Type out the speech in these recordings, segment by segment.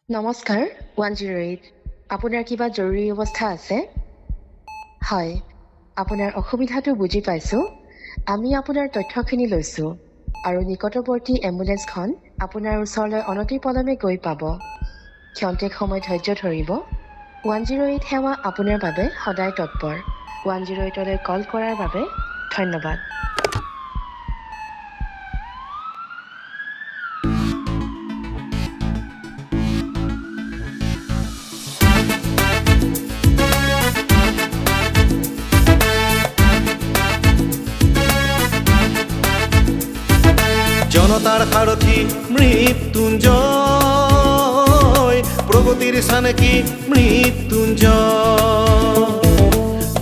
নমস্কাৰ 108 আপোনাৰ কিবা জৰুৰী অৱস্থা আছে? হয়, আপোনাৰ অসুবিধাটো বুজি পাইছোঁ। আমি আপোনাৰ তথ্যখিনি লৈছোঁ আৰু নিকটৱৰ্তী এম্বুলেন্সখন আপোনাৰ ওচৰলৈ অনতিপলমে গৈ পাব। ক্ষন্তেক সময় ধৈৰ্য ধৰিব। 108 সেৱা আপোনাৰ বাবে সদায় তৎপৰ। 108লৈ কল কৰাৰ বাবে ধন্যবাদ। জনতাৰ সাৰথী মৃত্যুঞ্জয়, প্ৰগতিৰ চানেকি মৃত্যুঞ্জয়।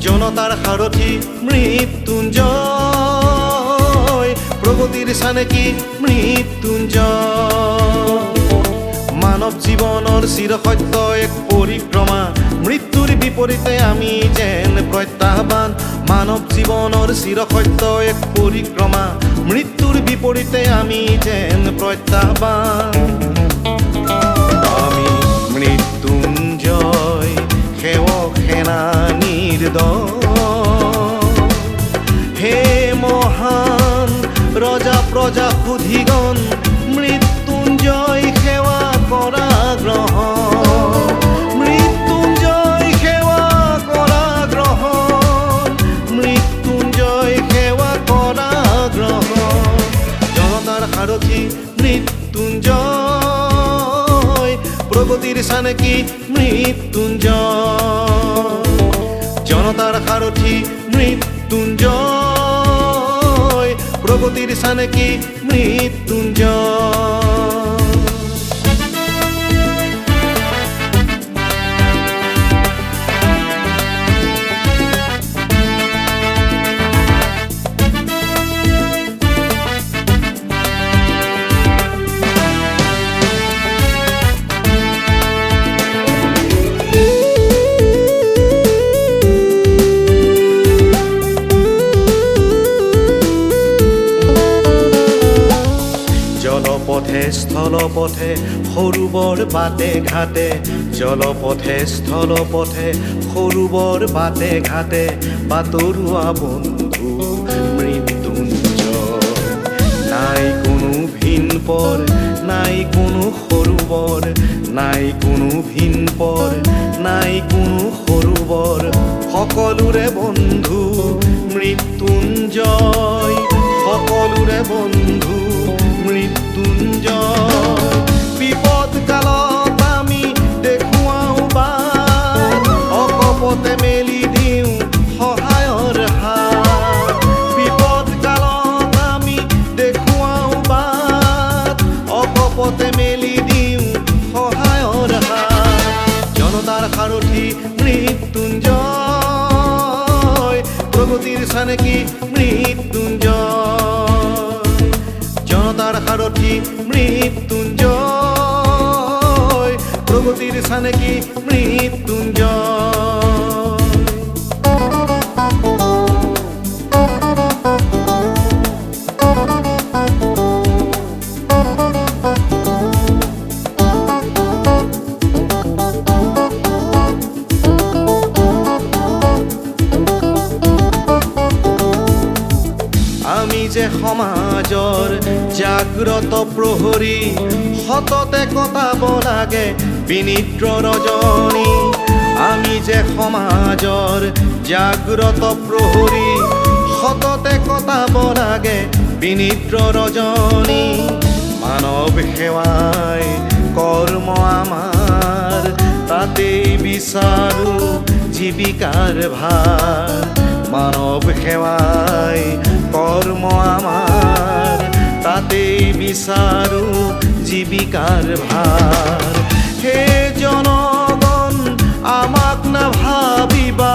জনতাৰ সাৰথী মৃত্যুঞ্জয়, প্ৰগতিৰ চানেকি মৃত্যুঞ্জয়। মানৱ জীৱনৰ চিৰসত্য এক পৰিক্ৰমা, মৃত্যুৰ বিপৰীতে আমি যেন প্ৰত্যাহ্বান। মানৱ জীৱনৰ চিৰসত্য এক পৰিক্ৰমা, মৃত্যুৰ বিপৰীতে আমি যেন প্ৰত্যাহ্বান। আমি মৃত্যুঞ্জয় সেৱক সেনানীৰ দল, হে মহান ৰজা প্ৰজা সুধীগণ, মৃত্যুঞ্জয় সেৱা কৰা গ্ৰহণ। মৃত্যুঞ্জয় সেৱা কৰা গ্ৰহণ, মৃত্যুঞ্জয় সেৱা কৰা গ্ৰহণ। জনতাৰ সাৰথী মৃত্যুঞ্জয়, প্ৰগতিৰ চানেকি মৃত্যুঞ্জয়। জনতাৰ সাৰথী মৃত্যুঞ্জয়, প্ৰগতিৰ চানেকি মৃত্যুঞ্জয়। জলপথে স্থলপথে সৰুবৰ বাটে ঘাটে, জলপথে স্থলপথে সৰুবৰ বাটে ঘাটে, বাটৰুৱা বন্ধু মৃত্যুঞ্জয়। নাই কোনো ভিনপৰ, নাই কোনো সৰুবৰ, নাই কোনো ভিনপৰ, নাই কোনো সৰুবৰ, সকলোৰে বন্ধু মৃত্যুঞ্জয়, সকলোৰে বন্ধু মৃত্যুঞ্জয়। বিপদ কালত আমি দেখুৱাওঁ বাট, অকপতে মেলি দিওঁ সহায়ৰ হাত। বিপদ কালত আমি দেখুৱাওঁ বাট, অকপতে মেলি দিওঁ সহায়ৰ হাত। জনতাৰ সাৰথী মৃত্যুঞ্জয়, প্ৰগতিৰ চানেকি মৃত্যুঞ্জয়। জনতাৰ সাৰথী মৃত্যুঞ্জয়, প্ৰগতিৰ চানেকি মৃত্যুঞ্জয়। আমি যে সমাজৰ জাগ্ৰত প্ৰহৰী, সততে কটাব লাগে বিনিদ্ৰ ৰজনী। আমি যে সমাজৰ জাগ্ৰত প্ৰহৰী, সততে কটাব লাগে বিনিদ্ৰ ৰজনী। মানৱ সেৱাই কৰ্ম আমাৰ, তাতেই বিচাৰো জীৱিকাৰ ভাৰ। মানৱ সেৱাই কৰ্ম আমাৰ, তাতেই বিচাৰো জীৱিকাৰ ভাৰ। হে জনগণ আমাক নাভাবিবা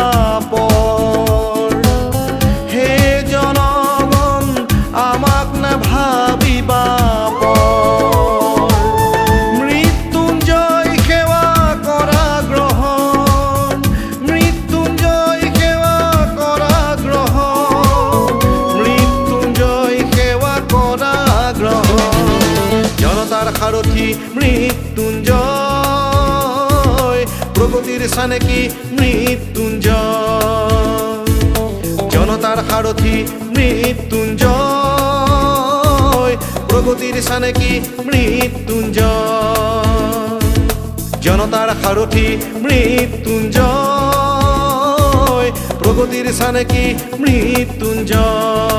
পৰ, হে জনগণ আমাক নাভাবিবা পৰ। মৃত্যুঞ্জয় সেৱা কৰা গ্ৰহণ, মৃত্যুঞ্জয় সেৱা কৰা গ্ৰহণ, মৃত্যুঞ্জয় সেৱা কৰা গ্ৰহণ। জনতাৰ সাৰথী মৃত্যুঞ্জয়, চানেকি মৃত্যুঞ্জয় জনতাৰ সাৰথি মৃত্যুঞ্জয় প্ৰগতিৰ চানেকি মৃত্যুঞ্জয় জনতাৰ সাৰথি মৃত্যুঞ্জয় প্ৰগতিৰ চানেকি মৃত্যুঞ্জয়